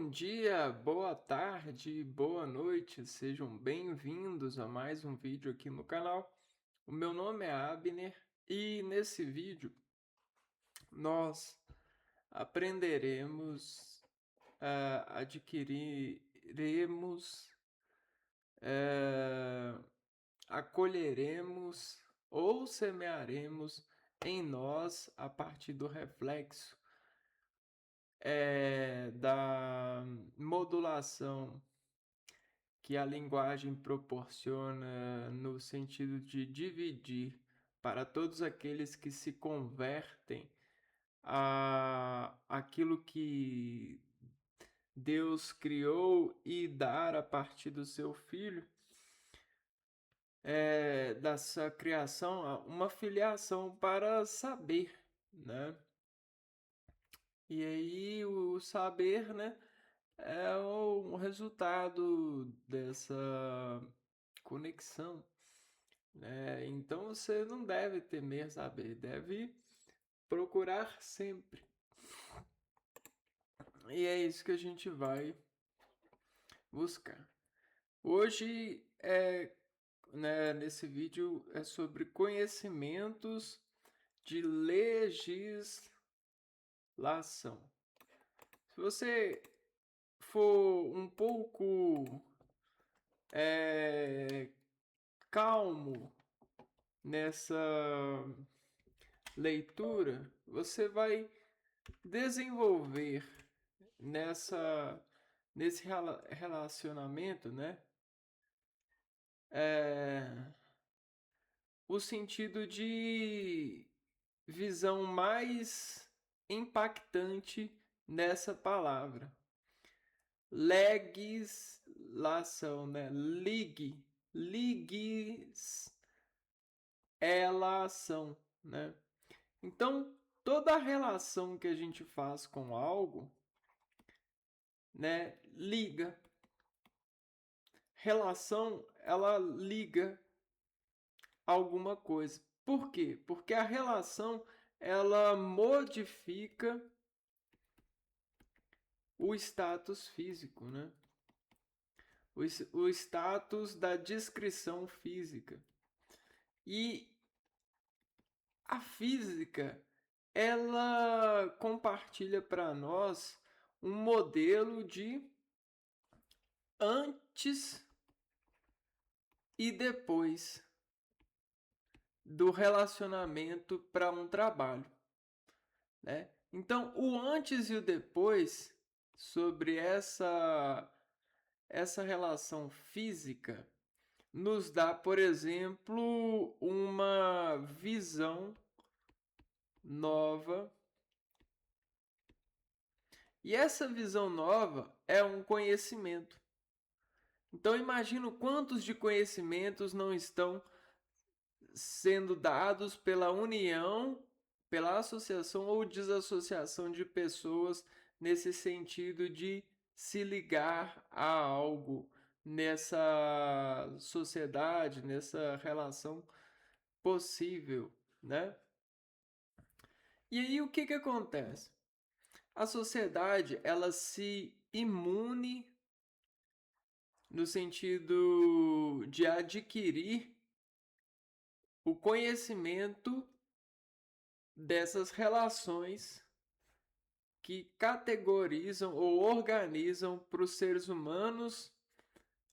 Bom dia, boa tarde, boa noite, sejam bem-vindos a mais um vídeo aqui no canal. O meu nome é Abner e nesse vídeo nós aprenderemos, adquiriremos, eh, acolheremos ou semearemos em nós a partir do reflexo da modulação que a linguagem proporciona no sentido de dividir para todos aqueles que se convertem a aquilo que Deus criou e dar a partir do seu Filho, dessa criação, uma filiação para saber, né? E aí o saber, né, é o resultado dessa conexão, né? Então você não deve temer saber, deve procurar sempre. E é isso que a gente vai buscar. Hoje nesse vídeo é sobre conhecimentos de legislação. Se você for um pouco calmo nessa leitura, você vai desenvolver nessa nesse relacionamento, né? É, o sentido de visão mais impactante nessa palavra. Legislação, né? Relação, né? Então, toda relação que a gente faz com algo, né, liga. Relação, ela liga alguma coisa. Por quê? Porque a relação, ela modifica o status físico, né? O status da descrição física. E a física, ela compartilha para nós um modelo de antes e depois do relacionamento para um trabalho, né? Então, o antes e o depois sobre essa relação física nos dá, por exemplo, uma visão nova. E essa visão nova é um conhecimento. Então, imagino quantos de conhecimentos não estão sendo dados pela união, pela associação ou desassociação de pessoas nesse sentido de se ligar a algo nessa sociedade, nessa relação possível, né? E aí o que que acontece? A sociedade, ela se imune no sentido de adquirir o conhecimento dessas relações que categorizam ou organizam para os seres humanos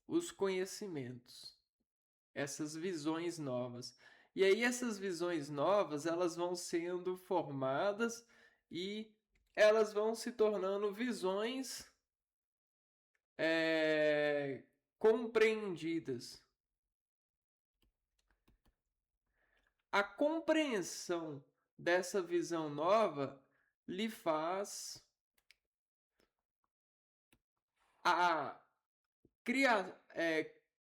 os conhecimentos, essas visões novas. E aí essas visões novas, elas vão sendo formadas e elas vão se tornando visões compreendidas. A compreensão dessa visão nova lhe faz a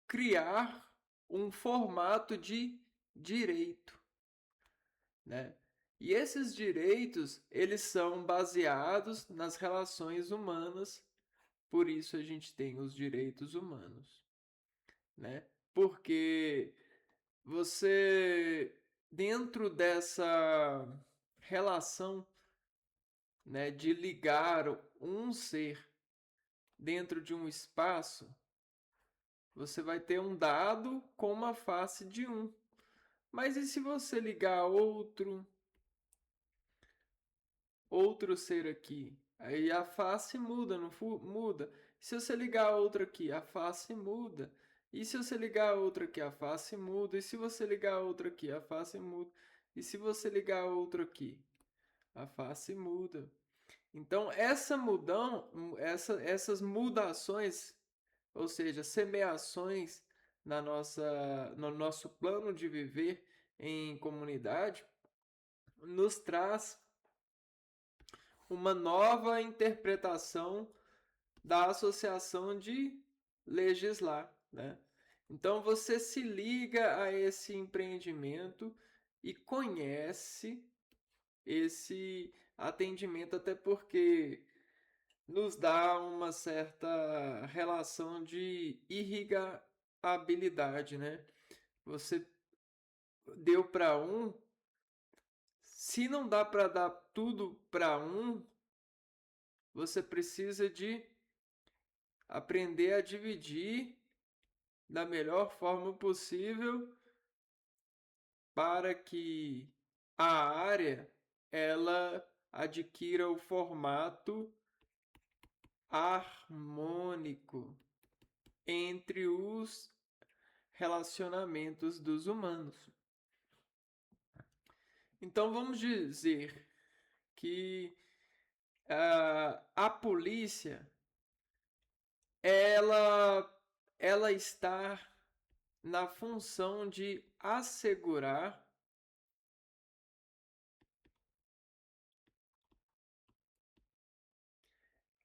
criar um formato de direito, né? E esses direitos, eles são baseados nas relações humanas, por isso a gente tem os direitos humanos, né? Porque você, dentro dessa relação, né, de ligar um ser dentro de um espaço, você vai ter um dado com uma face de 1. Mas e se você ligar outro ser aqui? Aí a face muda, não muda. Se você ligar outro aqui, a face muda. E se você ligar outro aqui, a face muda. E se você ligar outro aqui, a face muda. E se você ligar outro aqui, a face muda. Então, essas mudações, ou seja, semeações no nosso plano de viver em comunidade, nos traz uma nova interpretação da associação de legislar, né? Então você se liga a esse empreendimento e conhece esse atendimento, até porque nos dá uma certa relação de irrigabilidade, né? Você deu para um, se não dá para dar tudo para um, você precisa de aprender a dividir da melhor forma possível para que a área ela adquira o formato harmônico entre os relacionamentos dos humanos. Então vamos dizer que a polícia ela, ela está na função de assegurar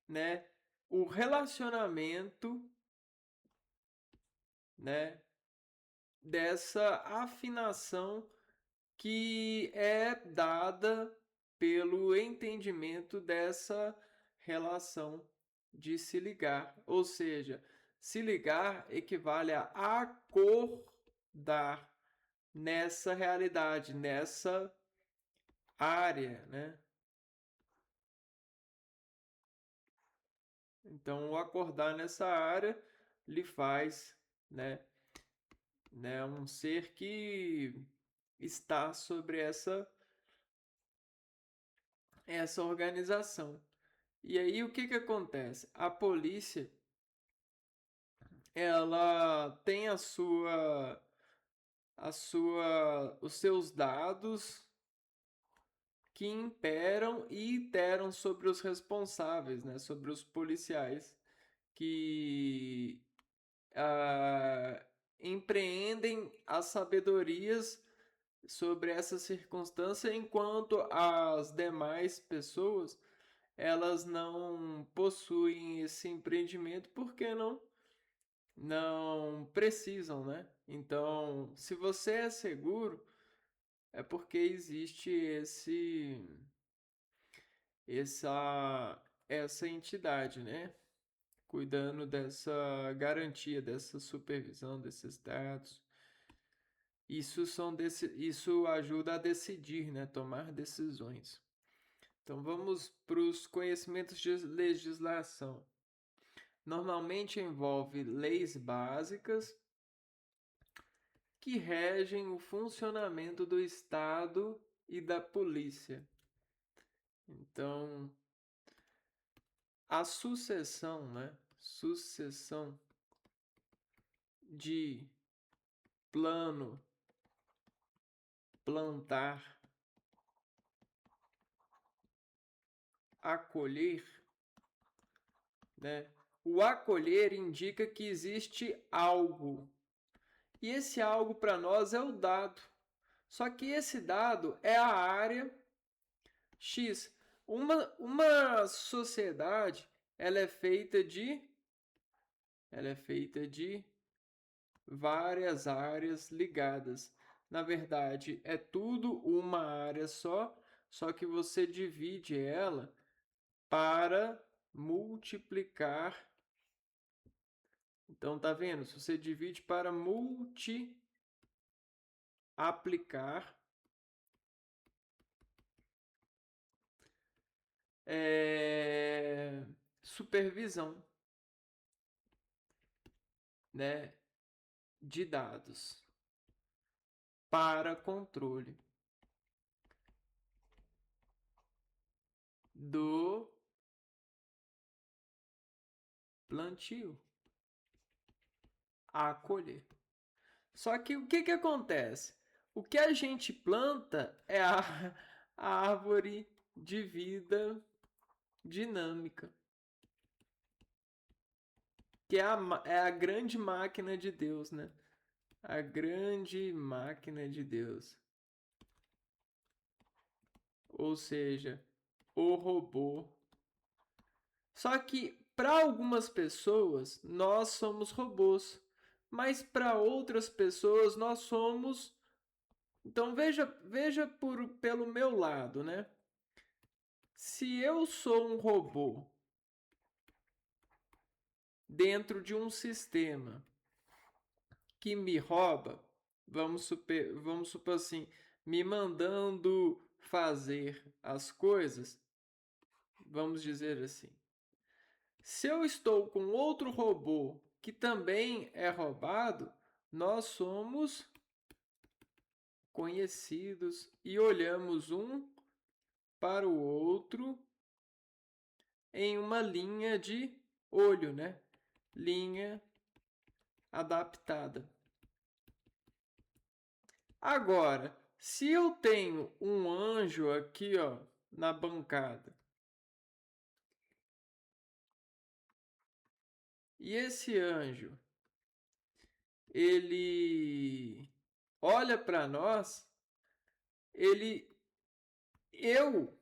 né, o relacionamento né, dessa afinação que é dada pelo entendimento dessa relação de se ligar. Ou seja, se ligar equivale a acordar nessa realidade, nessa área, né? Então, o acordar nessa área lhe faz, né, um ser que está sobre essa organização. E aí o que acontece? A polícia ela tem os seus dados que imperam e iteram sobre os responsáveis, né? Sobre os policiais que empreendem as sabedorias sobre essa circunstância, enquanto as demais pessoas elas não possuem esse empreendimento porque não precisam, né? Então, se você é seguro, é porque existe essa entidade, né? Cuidando dessa garantia, dessa supervisão desses dados. Isso ajuda a decidir, né? Tomar decisões. Então vamos para os conhecimentos de legislação. Normalmente envolve leis básicas que regem o funcionamento do Estado e da polícia. Então, a sucessão, né? Sucessão de plano, plantar, acolher, né? O acolher indica que existe algo. E esse algo para nós é o dado. Só que esse dado é a área X. Uma sociedade, ela é feita de várias áreas ligadas. Na verdade, é tudo uma área só que você divide ela para multiplicar. Então, tá vendo? Se você divide para aplicar supervisão. né, de dados para controle do plantio a colher. Só que o que acontece? O que a gente planta é a árvore de vida dinâmica, que é a grande máquina de Deus, né? A grande máquina de Deus. Ou seja, o robô. Só que para algumas pessoas nós somos robôs, mas para outras pessoas nós somos. Então veja pelo meu lado, né? Se eu sou um robô dentro de um sistema que me rouba, vamos supor assim, me mandando fazer as coisas, vamos dizer assim. Se eu estou com outro robô que também é roubado, nós somos conhecidos e olhamos um para o outro em uma linha de olho, né? Linha adaptada. Agora, se eu tenho um anjo aqui, ó, na bancada, e esse anjo, ele olha para nós, ele eu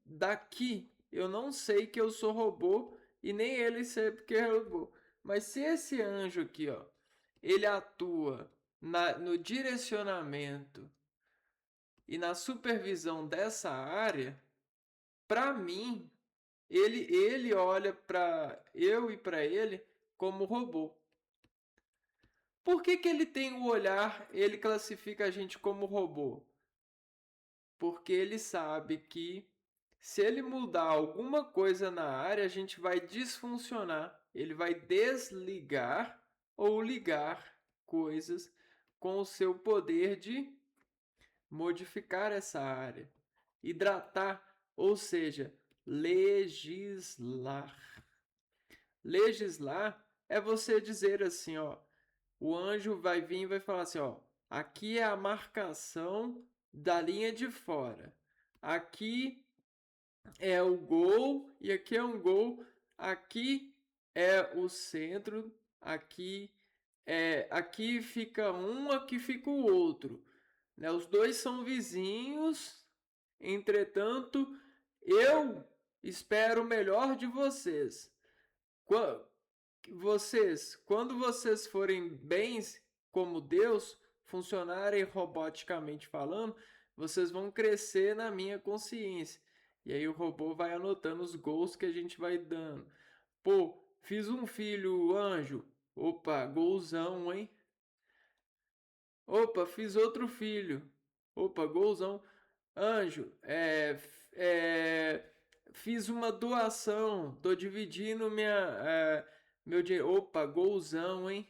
daqui, eu não sei que eu sou robô e nem ele sabe que é robô. Mas se esse anjo aqui, ó, ele atua no direcionamento e na supervisão dessa área, para mim, ele olha para eu e para ele como robô. Por que ele tem o olhar, ele classifica a gente como robô? Porque ele sabe que se ele mudar alguma coisa na área, a gente vai disfuncionar. Ele vai desligar ou ligar coisas com o seu poder de modificar essa área. Hidratar, ou seja, legislar. Legislar é você dizer assim, ó, o anjo vai vir e vai falar assim, ó, aqui é a marcação da linha de fora. Aqui é o gol e aqui é um gol. Aqui é o centro, aqui fica um, aqui fica o outro, né? Os dois são vizinhos. Entretanto, eu espero o melhor de vocês. Quando vocês forem bens como Deus, funcionarem roboticamente falando, vocês vão crescer na minha consciência. E aí o robô vai anotando os gols que a gente vai dando. Pô, fiz um filho anjo. Opa, golzão, hein? Opa, fiz outro filho. Opa, golzão. Anjo, fiz uma doação. Tô dividindo meu dinheiro. Opa, golzão, hein?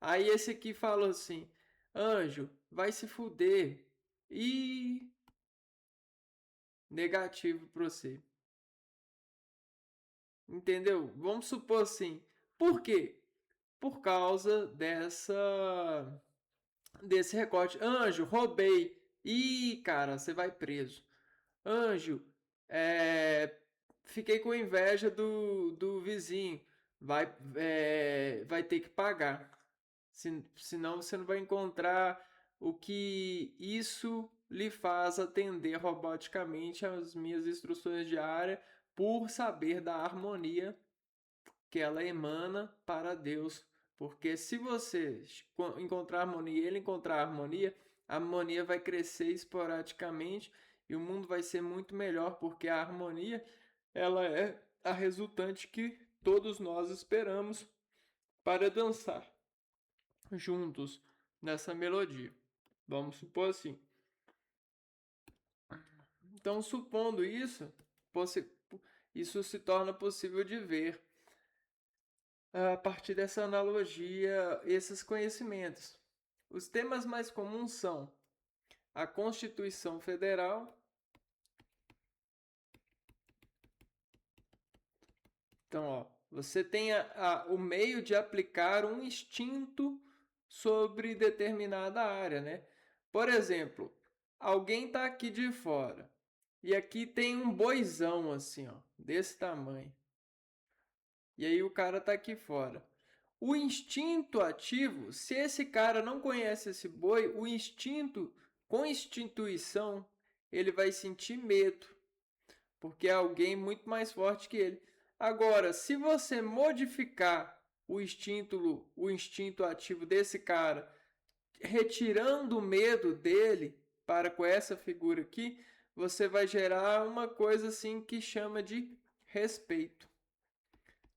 Aí esse aqui falou assim: Anjo, vai se fuder. E negativo pra você. Entendeu? Vamos supor assim. Por quê? Por causa desse recorte. Anjo, roubei. Ih, cara, você vai preso. Anjo, é, fiquei com inveja do vizinho. Vai ter que pagar. Senão você não vai encontrar o que isso lhe faz atender roboticamente às minhas instruções de área por saber da harmonia que ela emana para Deus. Porque se você encontrar harmonia e ele encontrar harmonia, a harmonia vai crescer esporadicamente e o mundo vai ser muito melhor, porque a harmonia ela é a resultante que todos nós esperamos para dançar juntos nessa melodia. Vamos supor assim. Então, supondo isso, isso se torna possível de ver. a partir dessa analogia, esses conhecimentos. Os temas mais comuns são a Constituição Federal. Então, ó, você tem o meio de aplicar um instinto sobre determinada área, né? Por exemplo, alguém está aqui de fora e aqui tem um boizão assim, ó, desse tamanho. E aí o cara está aqui fora. O instinto ativo, se esse cara não conhece esse boi, o instinto, com instituição, ele vai sentir medo, porque é alguém muito mais forte que ele. Agora, se você modificar o instinto ativo desse cara, retirando o medo dele para com essa figura aqui, você vai gerar uma coisa assim que chama de respeito.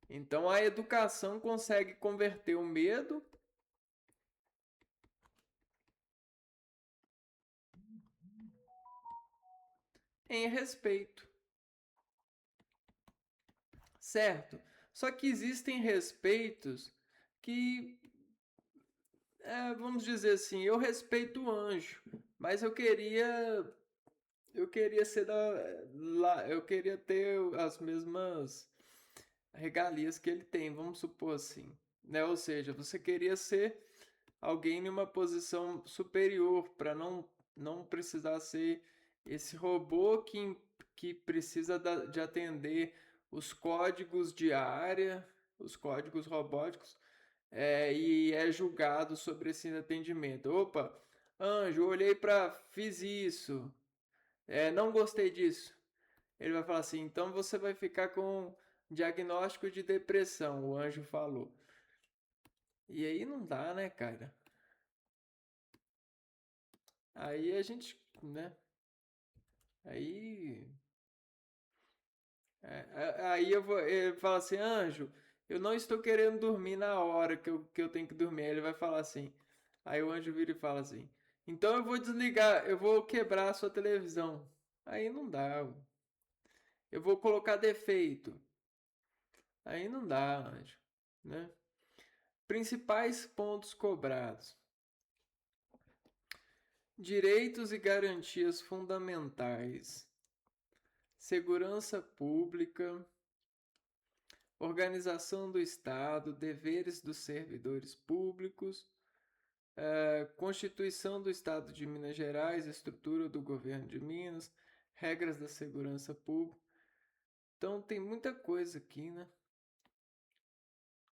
Então a educação consegue converter o medo em respeito, certo? Só que existem respeitos que, vamos dizer assim, eu respeito o anjo, mas eu queria ser lá, eu queria ter as mesmas regalias que ele tem, vamos supor assim, né? Ou seja, você queria ser alguém em uma posição superior para não precisar ser esse robô que precisa de atender os códigos de área, os códigos robóticos, e é julgado sobre esse atendimento. Opa, anjo, olhei para, fiz isso, não gostei disso. Ele vai falar assim, então você vai ficar com diagnóstico de depressão, o anjo falou. E aí não dá, né, cara? Aí a gente, né? Aí, aí ele fala assim, anjo, eu não estou querendo dormir na hora que eu tenho que dormir. Aí ele vai falar assim, aí o anjo vira e fala assim, então eu vou desligar, eu vou quebrar a sua televisão. Aí não dá, eu vou colocar defeito. Aí não dá, anjo, né? Principais pontos cobrados. Direitos e garantias fundamentais. Segurança pública, organização do Estado, deveres dos servidores públicos, Constituição do Estado de Minas Gerais, estrutura do governo de Minas, regras da segurança pública. Então tem muita coisa aqui, né?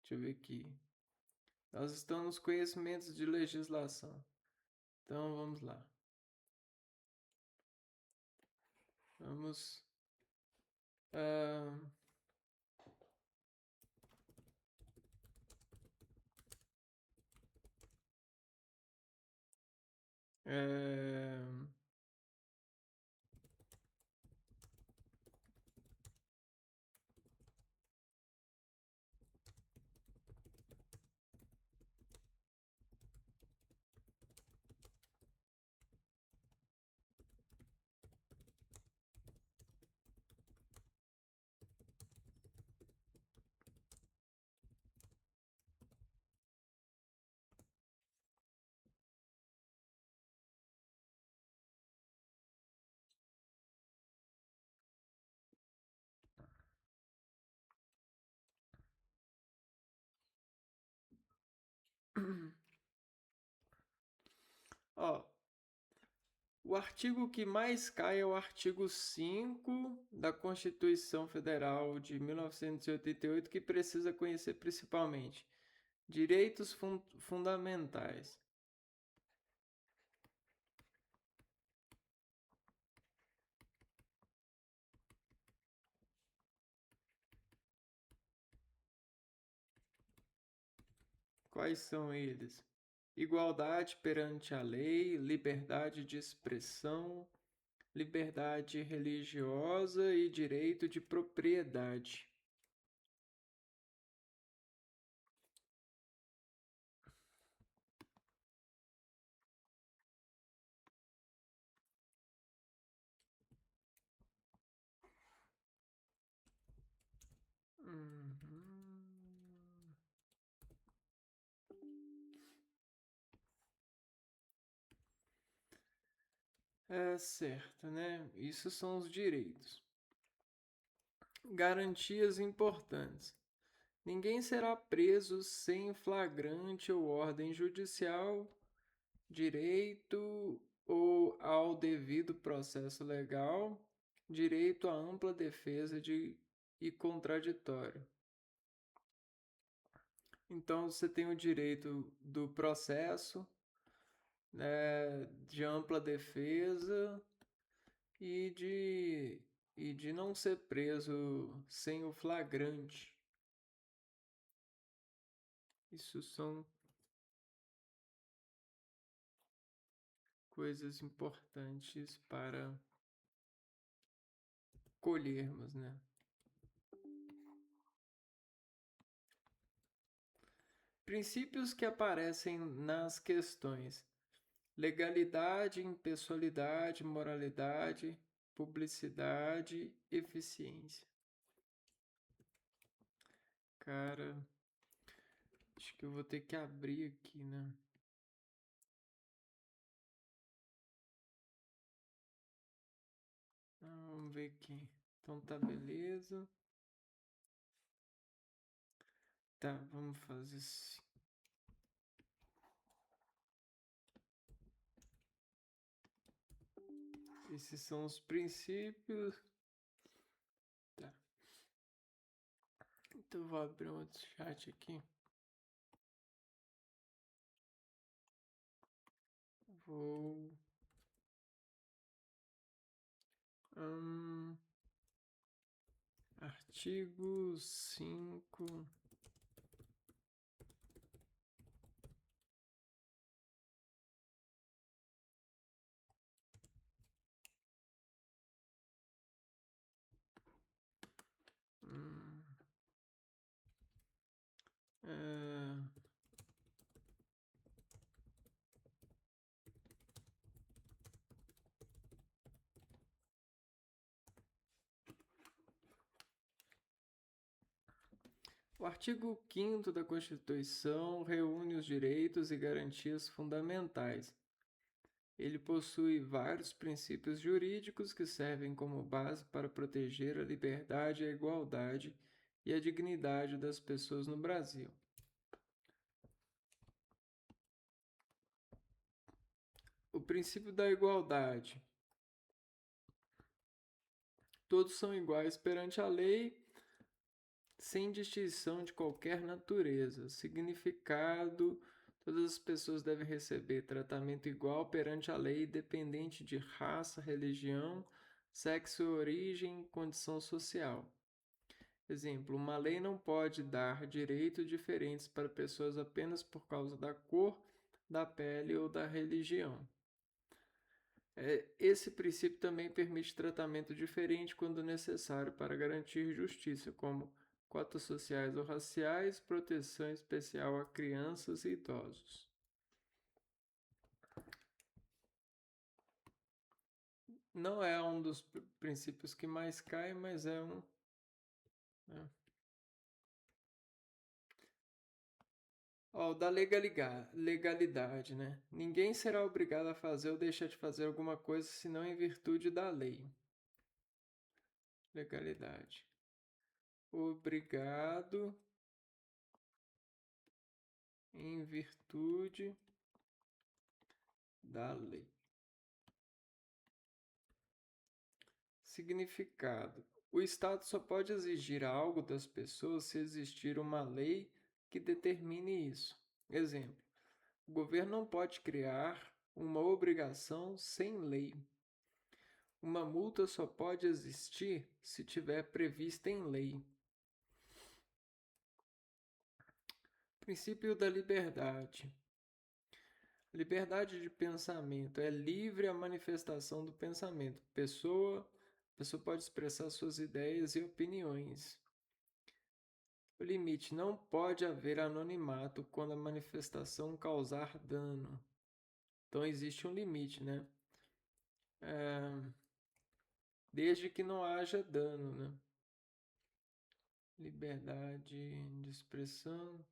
Deixa eu ver aqui. Nós estamos nos conhecimentos de legislação. Então vamos lá. Vamos. Uh, é, ó, o artigo que mais cai é o artigo 5 da Constituição Federal de 1988, que precisa conhecer principalmente direitos fundamentais. Quais são eles? Igualdade perante a lei, liberdade de expressão, liberdade religiosa e direito de propriedade. Uhum. É certo, né? Isso são os direitos. Garantias importantes. Ninguém será preso sem flagrante ou ordem judicial, direito ou ao devido processo legal, direito à ampla defesa e contraditório. Então você tem o direito do processo, né, de ampla defesa e de não ser preso sem o flagrante. Isso são coisas importantes para colhermos, né? Princípios que aparecem nas questões: legalidade, impessoalidade, moralidade, publicidade, eficiência. Cara, acho que eu vou ter que abrir aqui, né? Vamos ver aqui. Então tá, beleza. Tá, vamos fazer assim. Esses são os princípios. Tá. Então eu vou abrir um outro chat aqui. Vou. Artigo 5. Hum, é, O artigo 5º da Constituição reúne os direitos e garantias fundamentais. Ele possui vários princípios jurídicos que servem como base para proteger a liberdade, a igualdade e a dignidade das pessoas no Brasil. O princípio da igualdade. Todos são iguais perante a lei, sem distinção de qualquer natureza. Significado: todas as pessoas devem receber tratamento igual perante a lei, independente de raça, religião, sexo, origem, condição social. Exemplo: uma lei não pode dar direitos diferentes para pessoas apenas por causa da cor, da pele ou da religião. Esse princípio também permite tratamento diferente quando necessário para garantir justiça, como cotas sociais ou raciais, proteção especial a crianças e idosos. Não é um dos princípios que mais cai, mas é um. Né? Da legalidade, né? Ninguém será obrigado a fazer ou deixar de fazer alguma coisa senão em virtude da lei. Legalidade. Obrigado em virtude da lei. Significado: o Estado só pode exigir algo das pessoas se existir uma lei que determine isso. Exemplo: o governo não pode criar uma obrigação sem lei. Uma multa só pode existir se tiver prevista em lei. Princípio da liberdade. Liberdade de pensamento é livre a manifestação do pensamento. A pessoa pode expressar suas ideias e opiniões. O limite: não pode haver anonimato quando a manifestação causar dano. Então existe um limite, né? Desde que não haja dano, né? Liberdade de expressão.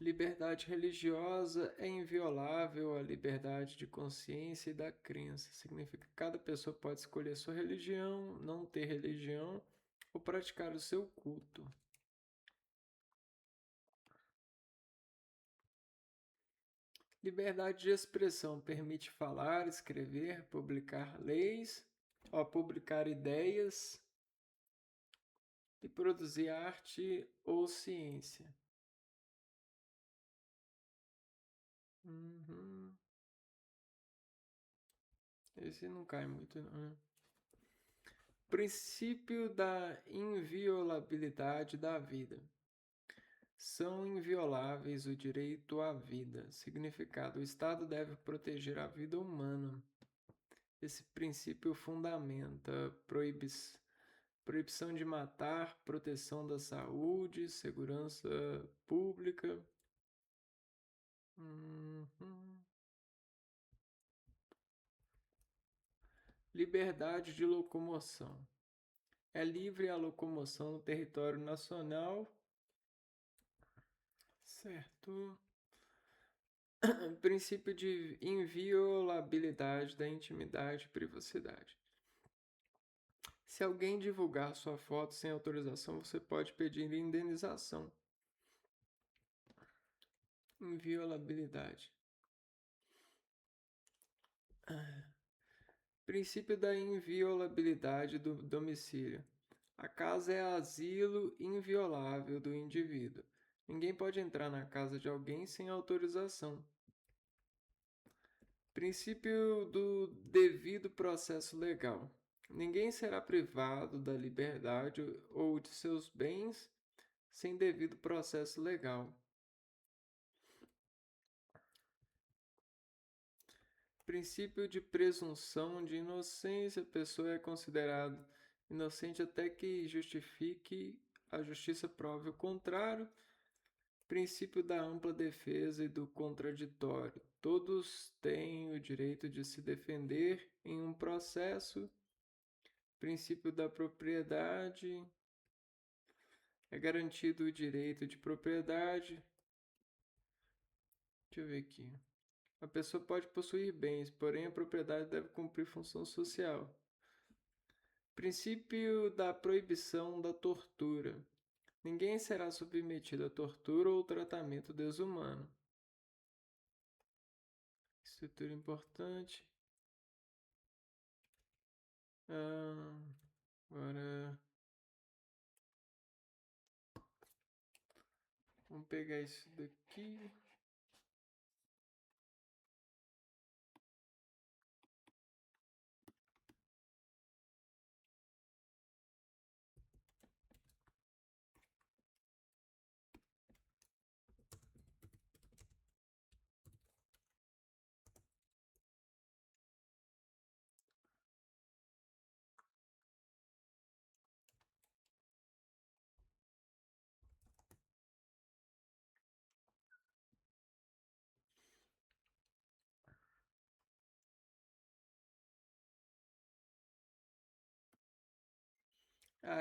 Liberdade religiosa é inviolável à liberdade de consciência e da crença. Significa que cada pessoa pode escolher sua religião, não ter religião ou praticar o seu culto. Liberdade de expressão permite falar, escrever, publicar leis, publicar ideias e produzir arte ou ciência. Uhum. Esse não cai muito, não, né? Princípio da inviolabilidade da vida. São invioláveis o direito à vida. Significado: o Estado deve proteger a vida humana. Esse princípio fundamenta proibição de matar, proteção da saúde, segurança pública. Uhum. Liberdade de locomoção. É livre a locomoção no território nacional. Certo. Princípio de inviolabilidade da intimidade e privacidade. Se alguém divulgar sua foto sem autorização, você pode pedir indenização. Inviolabilidade. Princípio da inviolabilidade do domicílio. A casa é asilo inviolável do indivíduo. Ninguém pode entrar na casa de alguém sem autorização. Princípio do devido processo legal. Ninguém será privado da liberdade ou de seus bens sem devido processo legal. Princípio de presunção de inocência. A pessoa é considerada inocente até que justifique a justiça prove o contrário. Princípio da ampla defesa e do contraditório. Todos têm o direito de se defender em um processo. Princípio da propriedade. É garantido o direito de propriedade. Deixa eu ver aqui. A pessoa pode possuir bens, porém a propriedade deve cumprir função social. Princípio da proibição da tortura. Ninguém será submetido a tortura ou tratamento desumano. Estrutura importante. Agora, vamos pegar isso daqui.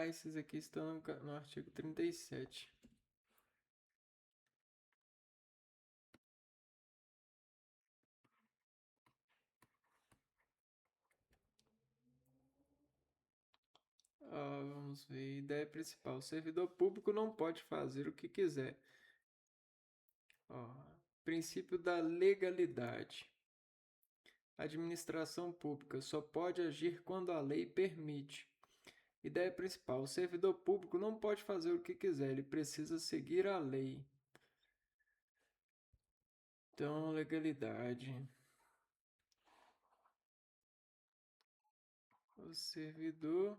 Esses aqui estão no artigo 37. Vamos ver. Ideia principal. O servidor público não pode fazer o que quiser. Princípio da legalidade. A administração pública só pode agir quando a lei permite. Ideia principal. O servidor público não pode fazer o que quiser, ele precisa seguir a lei. Então, legalidade. O servidor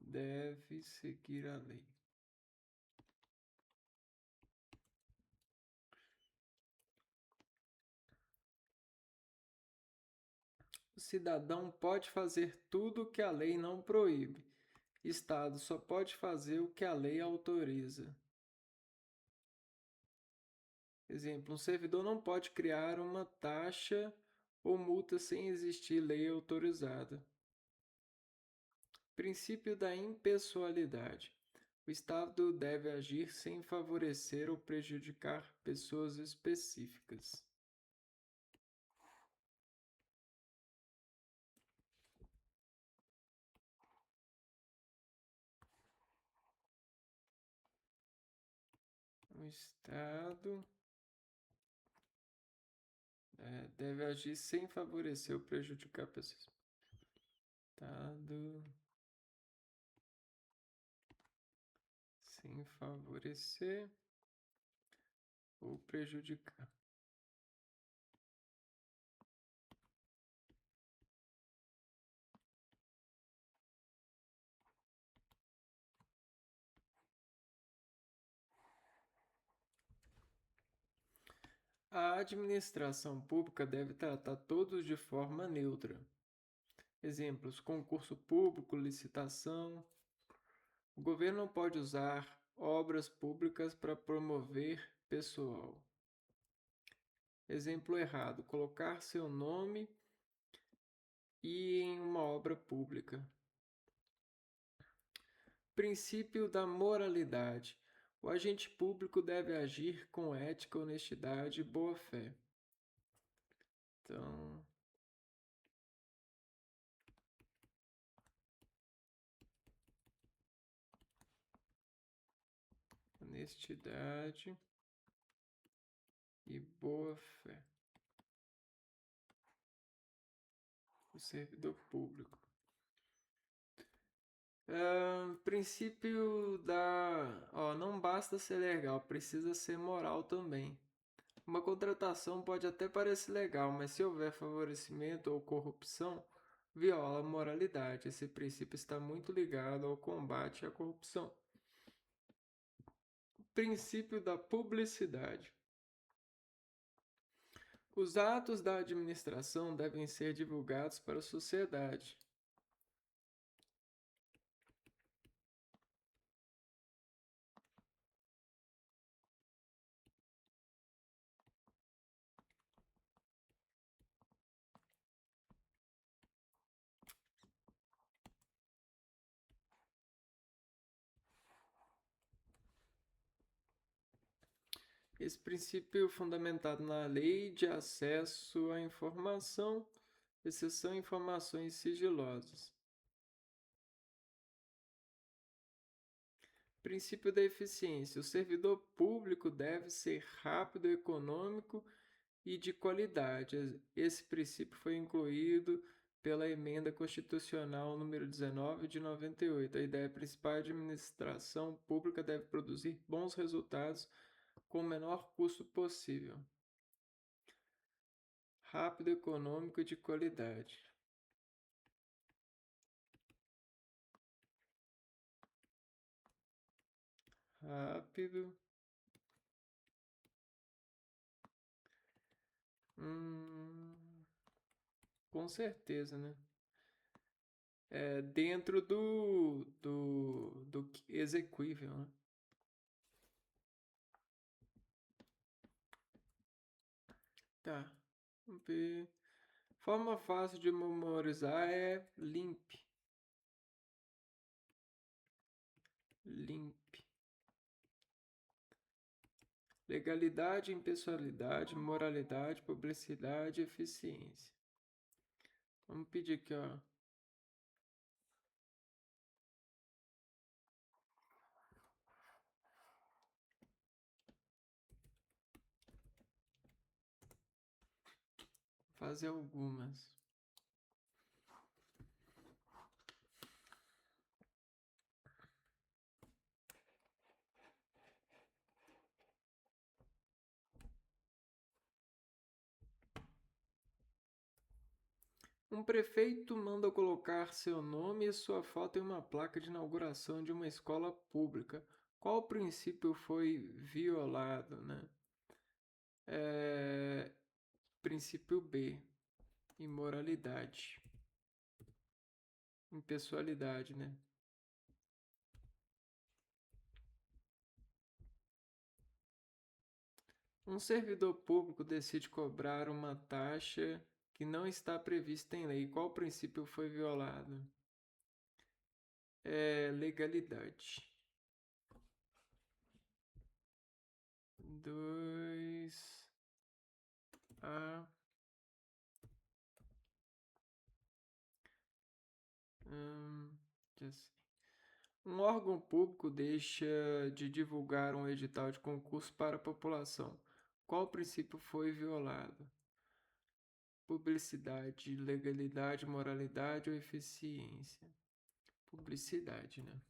deve seguir a lei. O cidadão pode fazer tudo o que a lei não proíbe. Estado só pode fazer o que a lei autoriza. Exemplo, um servidor não pode criar uma taxa ou multa sem existir lei autorizada. Princípio da impessoalidade. O Estado deve agir sem favorecer ou prejudicar pessoas específicas. O Estado deve agir sem favorecer ou prejudicar pessoas. Estado sem favorecer ou prejudicar. A administração pública deve tratar todos de forma neutra. Exemplos: concurso público, licitação. O governo não pode usar obras públicas para promover pessoal. Exemplo errado: colocar seu nome em uma obra pública. Princípio da moralidade. O agente público deve agir com ética, honestidade e boa-fé. Então, honestidade e boa-fé. O servidor público. Princípio da. Não basta ser legal, precisa ser moral também. Uma contratação pode até parecer legal, mas se houver favorecimento ou corrupção, viola a moralidade. Esse princípio está muito ligado ao combate à corrupção. Princípio da publicidade. Os atos da administração devem ser divulgados para a sociedade. Esse princípio é fundamentado na lei de acesso à informação, exceção informações sigilosas. Princípio da eficiência. O servidor público deve ser rápido, econômico e de qualidade. Esse princípio foi incluído pela Emenda Constitucional número 19 de 98. A ideia principal é que a administração pública deve produzir bons resultados com o menor custo possível. Rápido, econômico e de qualidade. Rápido. Com certeza, né? Dentro do exequível, né? Tá. Vamos ver. Forma fácil de memorizar é LIMP. LIMP. Legalidade, impessoalidade, moralidade, publicidade, eficiência. Vamos pedir aqui, ó. Fazer algumas. Um prefeito manda colocar seu nome e sua foto em uma placa de inauguração de uma escola pública. Qual princípio foi violado, né? Princípio B, imoralidade. Impessoalidade, né? Um servidor público decide cobrar uma taxa que não está prevista em lei. Qual princípio foi violado? Legalidade. 2A. Just- Um órgão público deixa de divulgar um edital de concurso para a população. Qual princípio foi violado? Publicidade, legalidade, moralidade ou eficiência? Publicidade, né?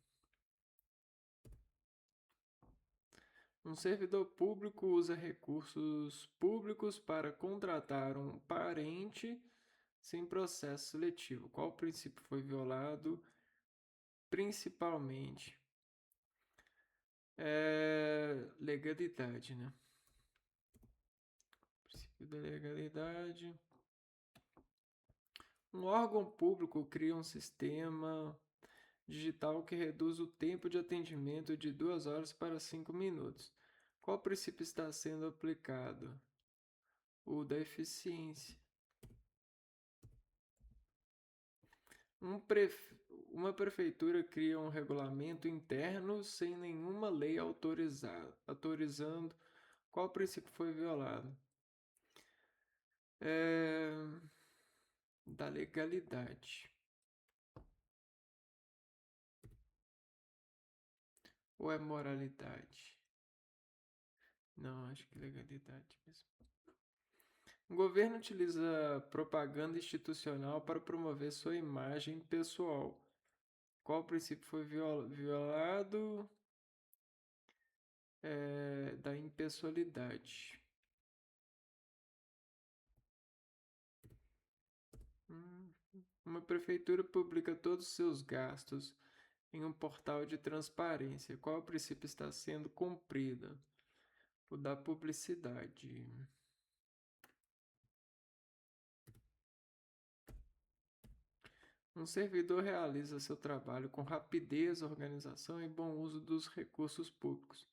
Um servidor público usa recursos públicos para contratar um parente sem processo seletivo. Qual princípio foi violado? Principalmente legalidade, né? Princípio da legalidade. Um órgão público cria um sistema digital que reduz o tempo de atendimento de 2 horas para 5 minutos. Qual princípio está sendo aplicado? O da eficiência. Um Uma prefeitura cria um regulamento interno sem nenhuma lei autorizando. Qual princípio foi violado? Da legalidade. Ou é moralidade? Não, acho que legalidade mesmo. O governo utiliza propaganda institucional para promover sua imagem pessoal. Qual princípio foi violado? Da impessoalidade. Uma prefeitura publica todos os seus gastos em um portal de transparência. Qual princípio está sendo cumprido? O da publicidade. Um servidor realiza seu trabalho com rapidez, organização e bom uso dos recursos públicos.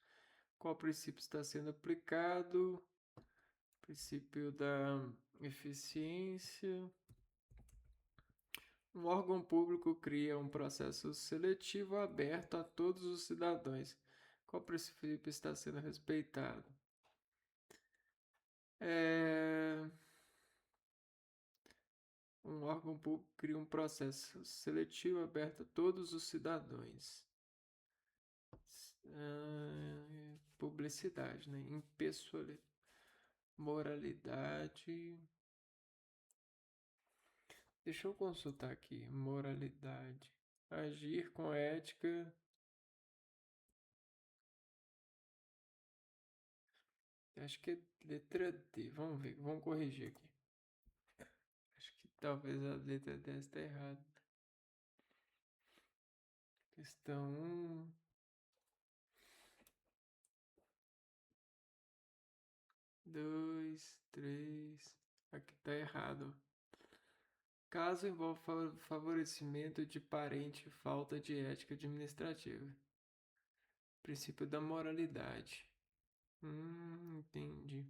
Qual princípio está sendo aplicado? Princípio da eficiência. Um órgão público cria um processo seletivo aberto a todos os cidadãos. Qual princípio está sendo respeitado? Um órgão público cria um processo seletivo aberto a todos os cidadãos. Publicidade, né? Impessoalidade, moralidade. Deixa eu consultar aqui. Moralidade. Agir com ética. Acho que é letra D. Vamos ver, vamos corrigir aqui. Acho que talvez a letra D está errada. Questão 1. 2, 3. Aqui está errado. Caso envolva favorecimento de parente e falta de ética administrativa. Princípio da moralidade. Entendi.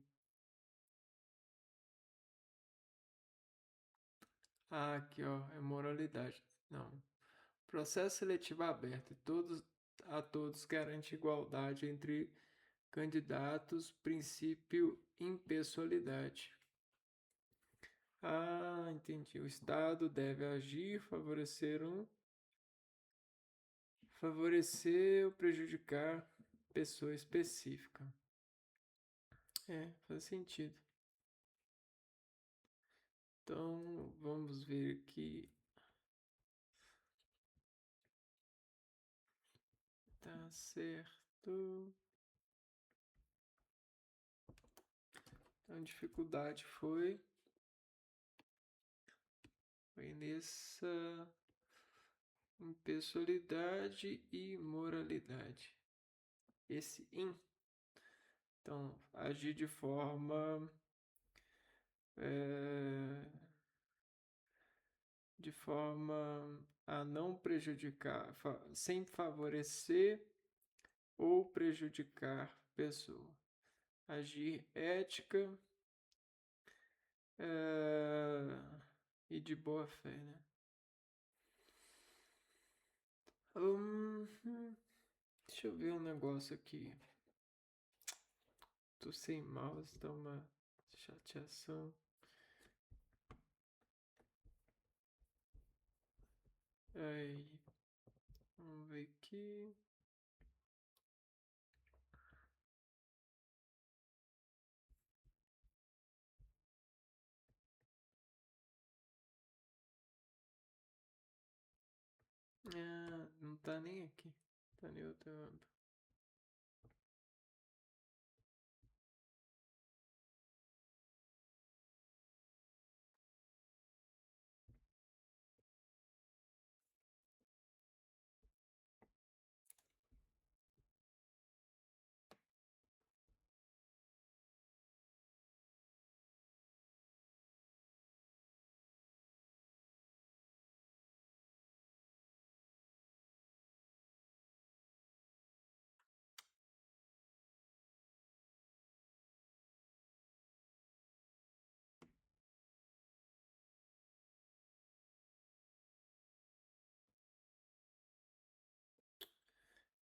Ah, aqui ó, é moralidade. Não. Processo seletivo aberto. A todos garante igualdade entre candidatos. Princípio impessoalidade. Ah, entendi. O Estado deve agir, favorecer ou prejudicar pessoa específica. Faz sentido. Então, vamos ver aqui. Tá certo. Então, a dificuldade foi nessa impessoalidade e moralidade. Esse in. Então, agir de forma a não prejudicar, sem favorecer ou prejudicar pessoa. Agir ética e de boa fé, né? Deixa eu ver um negócio aqui. Tô sem mouse, tá uma chateação. Aí, vamos ver aqui. Ah, não tá nem aqui. Tá em outra aba.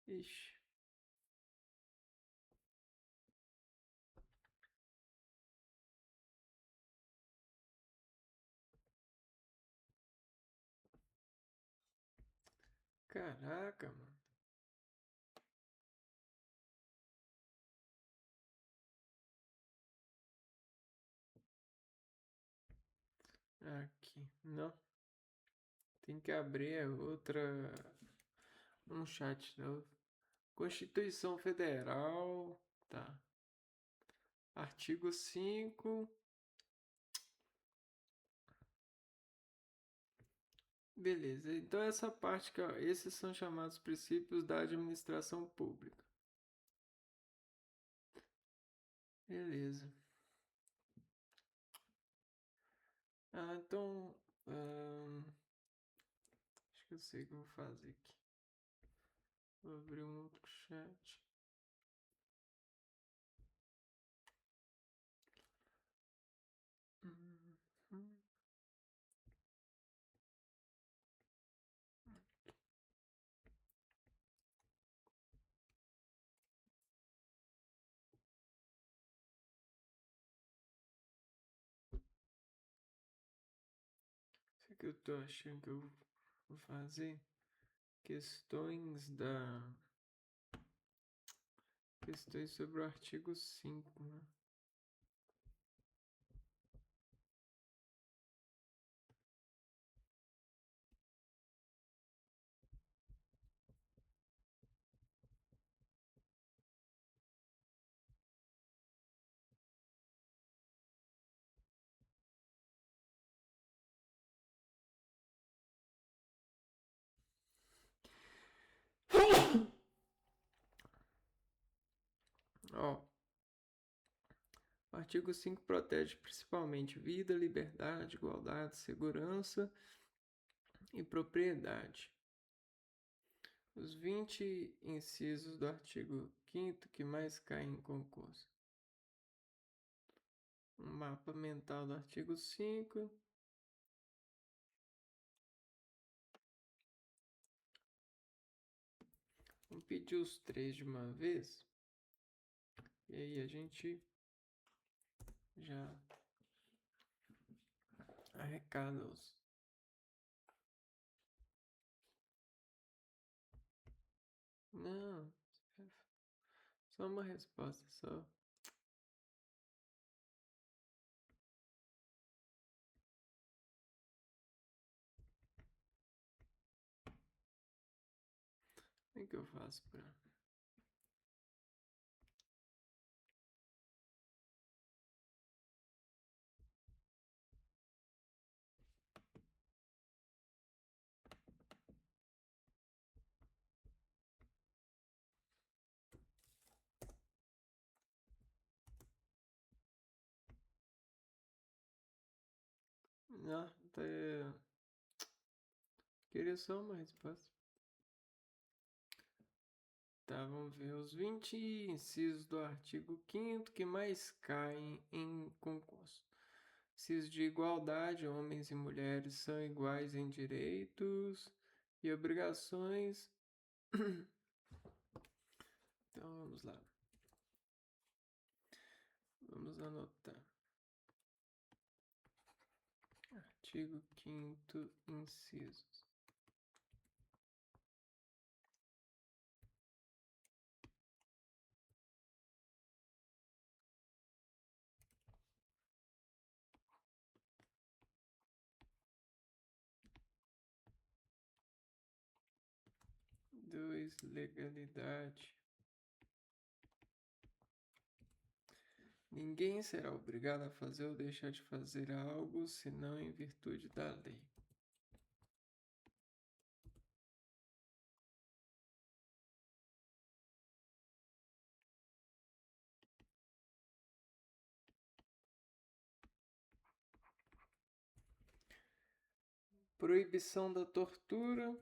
Ixi. Caraca, mano. Aqui. Não. Tem que abrir outra. Um chat novo. Constituição Federal. Tá. Artigo 5. Beleza. Então essa parte que, ó, esses são chamados princípios da administração pública. Beleza. Ah, então. Acho que eu sei o que eu vou fazer aqui. Vou abrir um outro chat. Uhum. Isso que eu tô achando que eu vou fazer. Questões da. Questões sobre o artigo 5, né? Ó, o artigo 5 protege principalmente vida, liberdade, igualdade, segurança e propriedade. Os 20 incisos do artigo 5º que mais caem em concurso. Um mapa mental do artigo 5. Vamos pedir os 3 de uma vez. E aí a gente já arrecada os. Não, só uma resposta só. Como é que eu faço pra. Não, tá. Queria só uma resposta. Tá, vamos ver os 20 incisos do artigo 5º que mais caem em concurso. Inciso de igualdade, homens e mulheres são iguais em direitos e obrigações. Então vamos lá. Vamos anotar. Artigo 5º, incisos. Dois, legalidade. Ninguém será obrigado a fazer ou deixar de fazer algo, senão em virtude da lei. Proibição da tortura.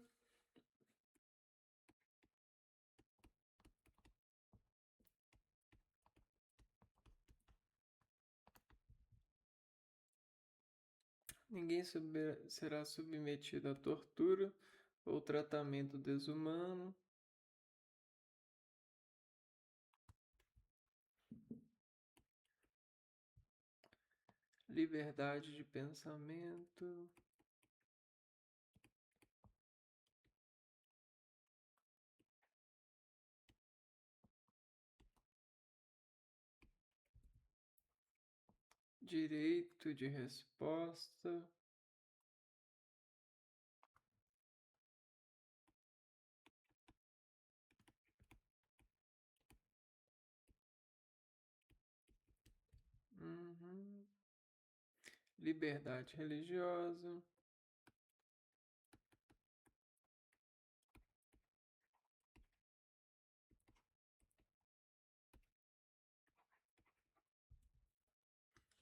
Ninguém será submetido à tortura ou tratamento desumano. Liberdade de pensamento. Direito de resposta. Liberdade religiosa.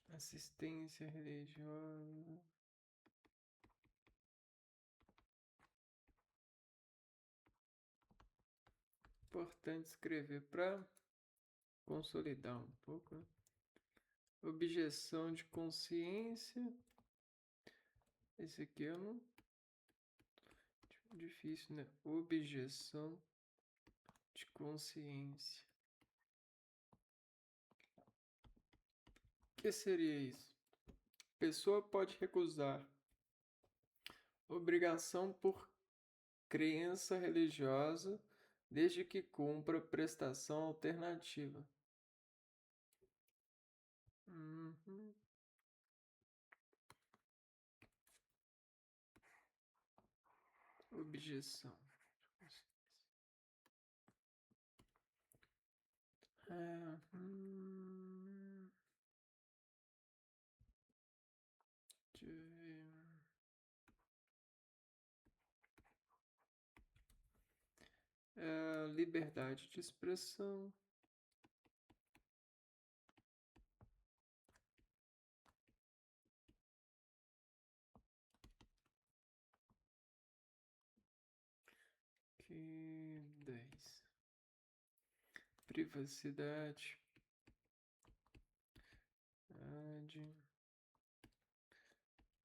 Assistência religiosa. Importante escrever para consolidar um pouco. Objeção de consciência. Esse aqui eu não. Difícil, né? Objeção de consciência. O que seria isso? Pessoa pode recusar obrigação por crença religiosa desde que cumpra prestação alternativa. Objeção. Deixa eu ver. Liberdade de expressão. Que 10. Privacidade.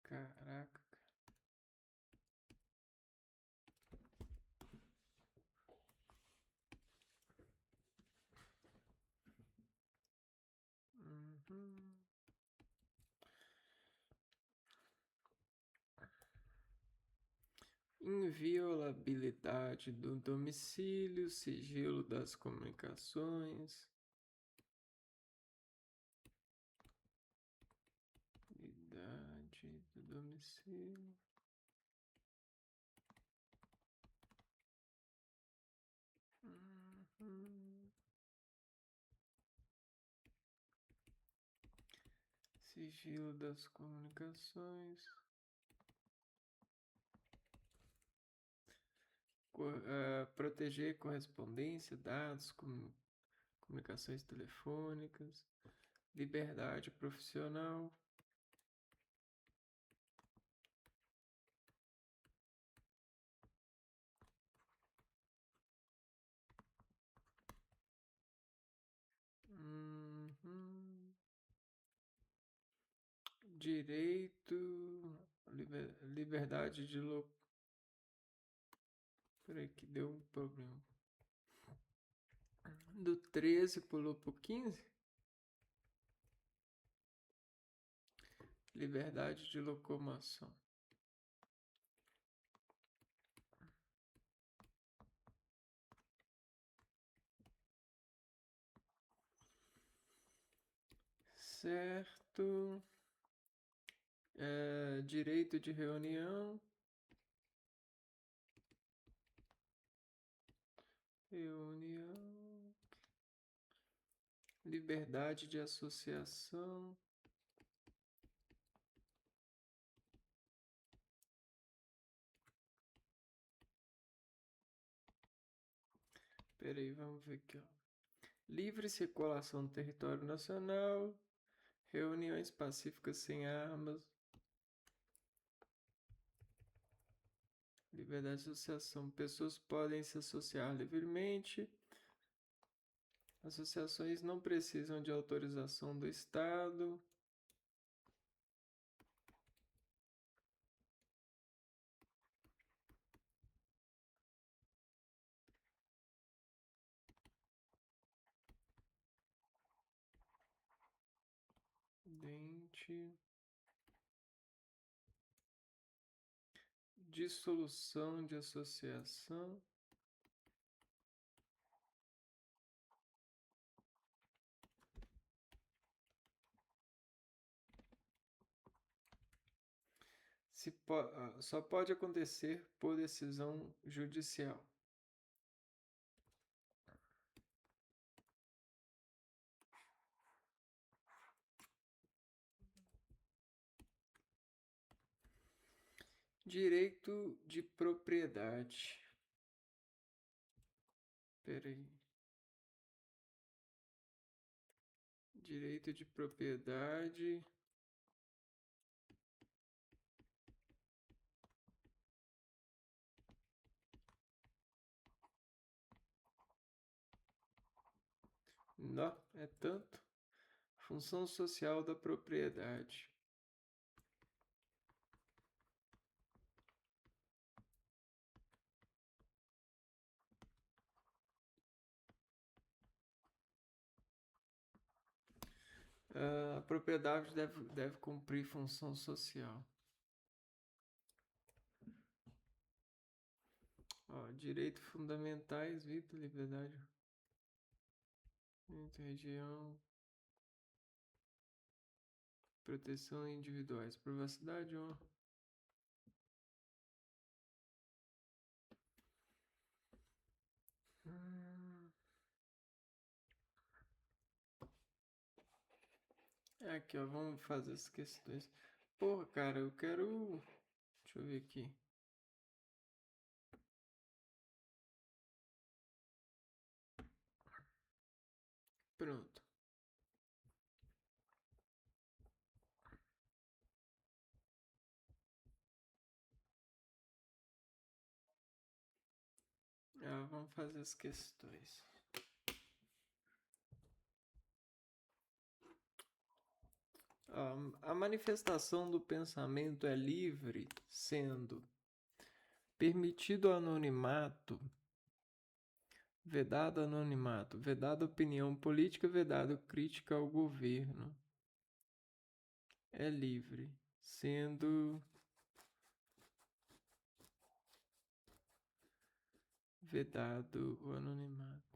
Caraca. Inviolabilidade do domicílio, sigilo das comunicações. Idade do domicílio. Sigilo das comunicações. Proteger correspondência, dados, comunicações telefônicas, liberdade profissional. Direito, liberdade de Peraí que deu um problema. Do 13 pulou pro 15? liberdade de locomoção. Certo. Direito de reunião. Reunião. Liberdade de associação. Peraí, vamos ver aqui, ó. Livre circulação do território nacional. Reuniões pacíficas sem armas. Liberdade de associação. Pessoas podem se associar livremente. Associações não precisam de autorização do Estado. Dente. Dissolução de associação. Só pode acontecer por decisão judicial. Direito de propriedade. Peraí. Direito de propriedade. Não, é tanto. Função social da propriedade. A propriedade deve cumprir função social. Ó, direitos fundamentais, vida, liberdade, região, proteção individuais, privacidade, ó. Aqui, ó, vamos fazer as questões. Porra, cara, eu quero. Deixa eu ver aqui. Pronto. Vamos fazer as questões. A manifestação do pensamento é livre, sendo permitido anonimato, vedado anonimato, vedada opinião política, vedado crítica ao governo. É livre, sendo vedado o anonimato.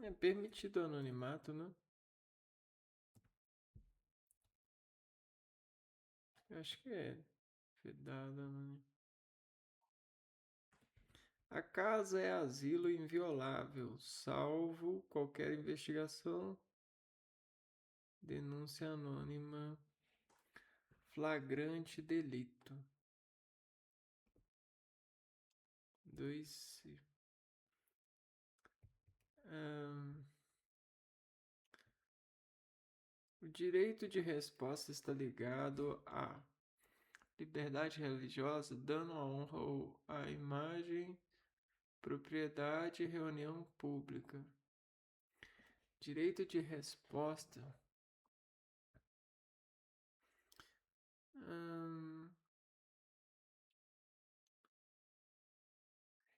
É permitido o anonimato, né? Eu acho que é vedado anonimato. A casa é asilo inviolável, salvo qualquer investigação, denúncia anônima, flagrante delito. 2C. O direito de resposta está ligado à liberdade religiosa, dano à honra ou à imagem, propriedade e reunião pública. Direito de resposta.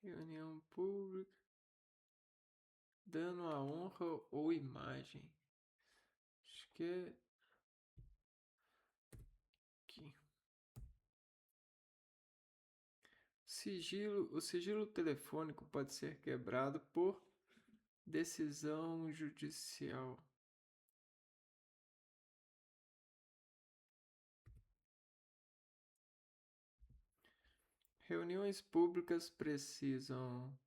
Reunião pública. Dano à honra ou imagem. que é aqui. O sigilo telefônico pode ser quebrado por decisão judicial. Reuniões públicas precisam.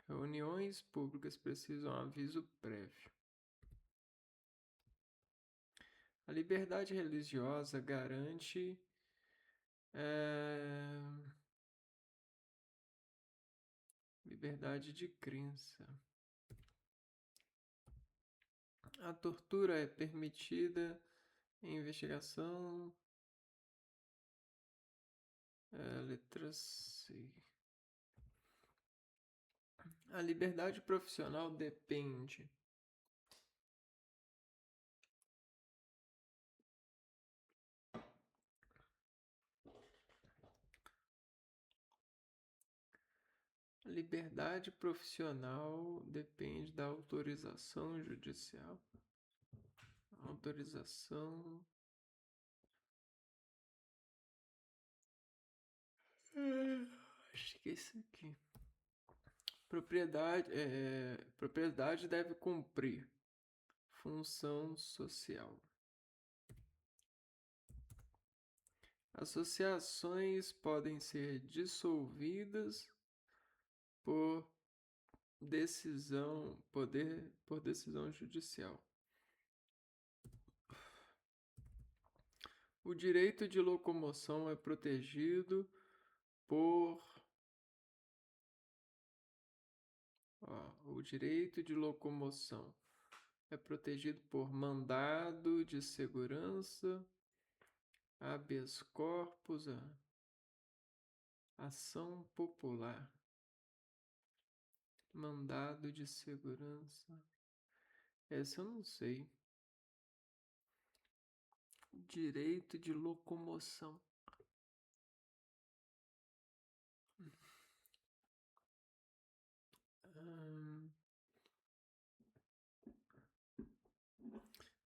Reuniões públicas precisam aviso prévio. A liberdade religiosa garante liberdade de crença. A tortura é permitida em investigação. Letra C. A liberdade profissional depende. A liberdade profissional depende da autorização judicial. Autorização. Acho que é isso aqui. Propriedade deve cumprir função social. Associações podem ser dissolvidas por decisão judicial. O direito de locomoção é protegido por o direito de locomoção é protegido por mandado de segurança, habeas corpus, ação popular, mandado de segurança. Essa eu não sei. Direito de locomoção.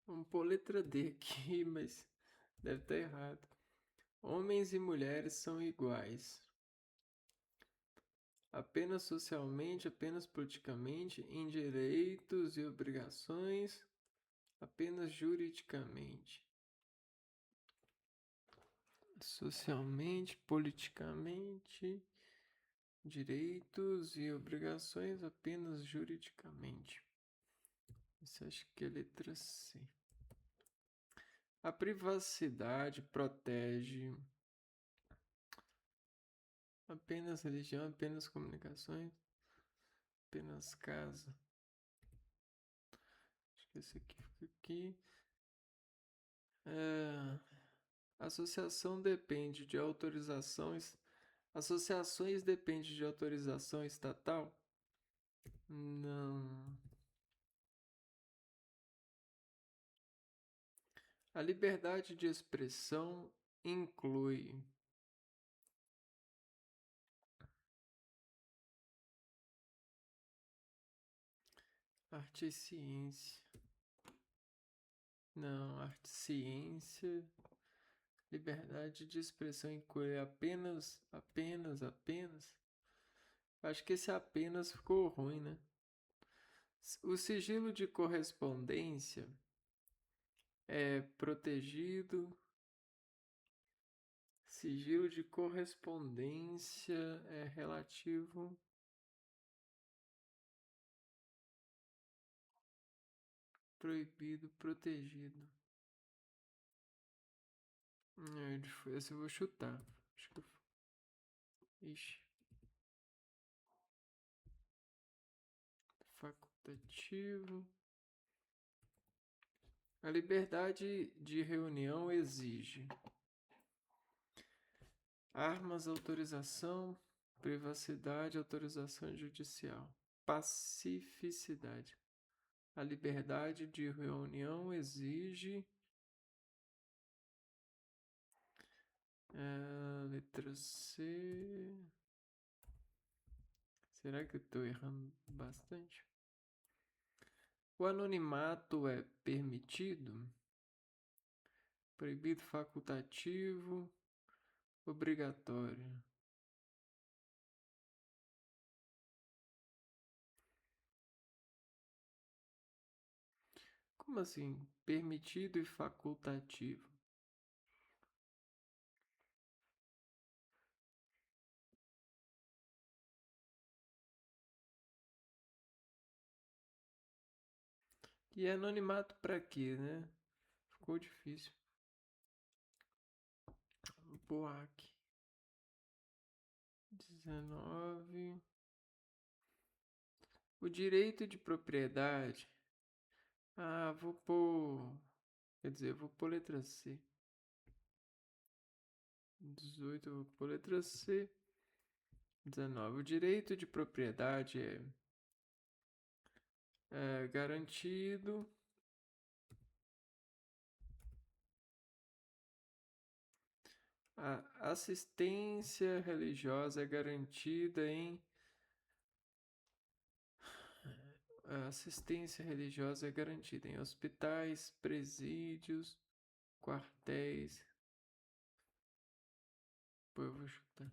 Vamos pôr letra D aqui, mas deve estar errado. Homens e mulheres são iguais. Apenas socialmente, apenas politicamente, em direitos e obrigações, apenas juridicamente. Socialmente, politicamente, direitos e obrigações, apenas juridicamente. Isso acho que é letra C. A privacidade protege apenas religião, apenas comunicações, apenas casa. Acho que esse aqui fica aqui. Associação depende de autorizações. Associações dependem de autorização estatal? Não. A liberdade de expressão inclui arte e ciência. Não, arte e ciência. Liberdade de expressão inclui apenas. Acho que esse apenas ficou ruim, né? O sigilo de correspondência é protegido. Sigilo de correspondência é relativo. Proibido, protegido. Esse eu vou chutar. Acho que Ixi. Facultativo. A liberdade de reunião exige armas, autorização, privacidade, autorização judicial, pacificidade. A liberdade de reunião exige letra C. Será que eu estou errando bastante? O anonimato é permitido? Proibido, facultativo, obrigatório? Como assim? Permitido e facultativo? E anonimato pra quê, né? Ficou difícil. Vou pôr aqui. 19. O direito de propriedade. Ah, vou pôr. Quer dizer, vou pôr letra C. 18, eu vou pôr letra C. 19. O direito de propriedade é garantido. A assistência religiosa é garantida em. A assistência religiosa é garantida em hospitais, presídios, quartéis. Pô, eu vou chutar.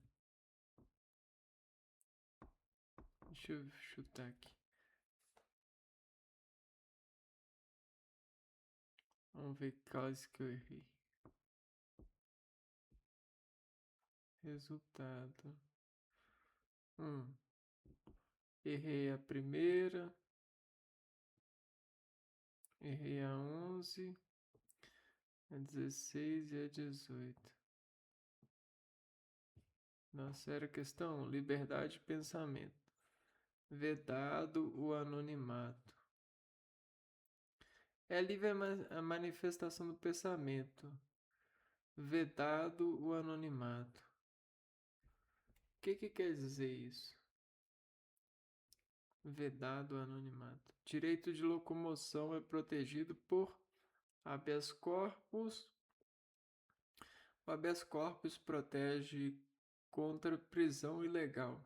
Deixa eu chutar aqui. Vamos ver quais que eu errei. Resultado. Errei a primeira. Errei a 11. A 16 e a 18. Nossa, era questão liberdade de pensamento. Vedado o anonimato. É livre a manifestação do pensamento. Vedado o anonimato. O que quer dizer isso? Vedado o anonimato. Direito de locomoção é protegido por habeas corpus. O habeas corpus protege contra prisão ilegal.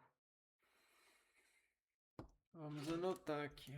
Vamos anotar aqui.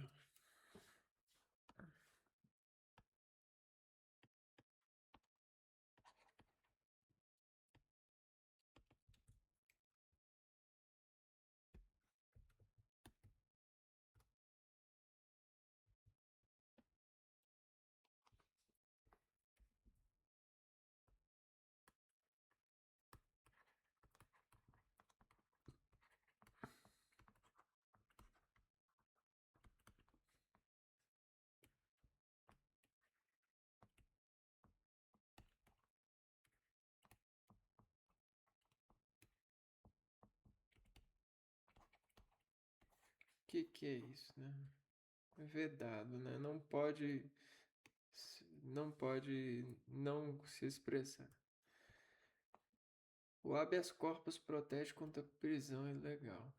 O que é isso, né? É vedado, né? Não pode não se expressar. O habeas corpus protege contra prisão ilegal.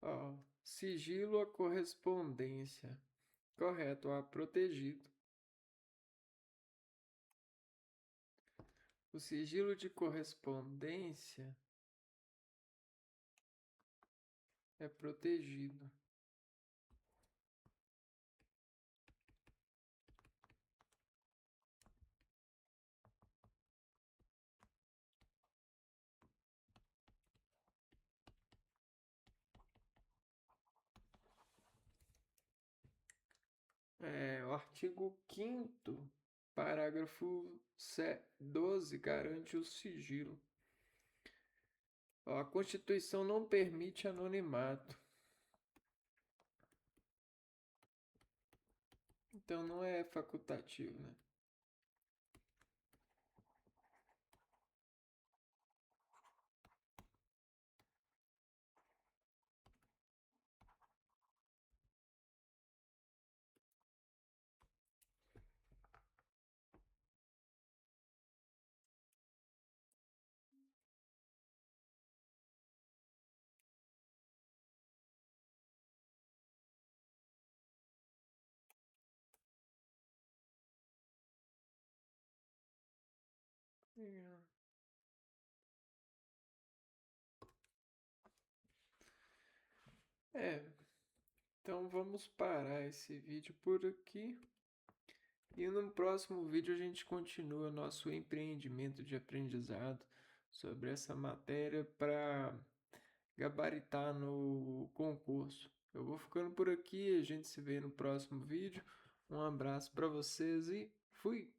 Ó, sigilo à correspondência. Correto, A, protegido. O sigilo de correspondência é protegido. O artigo 5º, parágrafo 12, garante o sigilo. Ó, a Constituição não permite anonimato. Então não é facultativo, né? É, então vamos parar esse vídeo por aqui. E no próximo vídeo a gente continua nosso empreendimento de aprendizado sobre essa matéria para gabaritar no concurso. Eu vou ficando por aqui, a gente se vê no próximo vídeo. Um abraço para vocês e fui!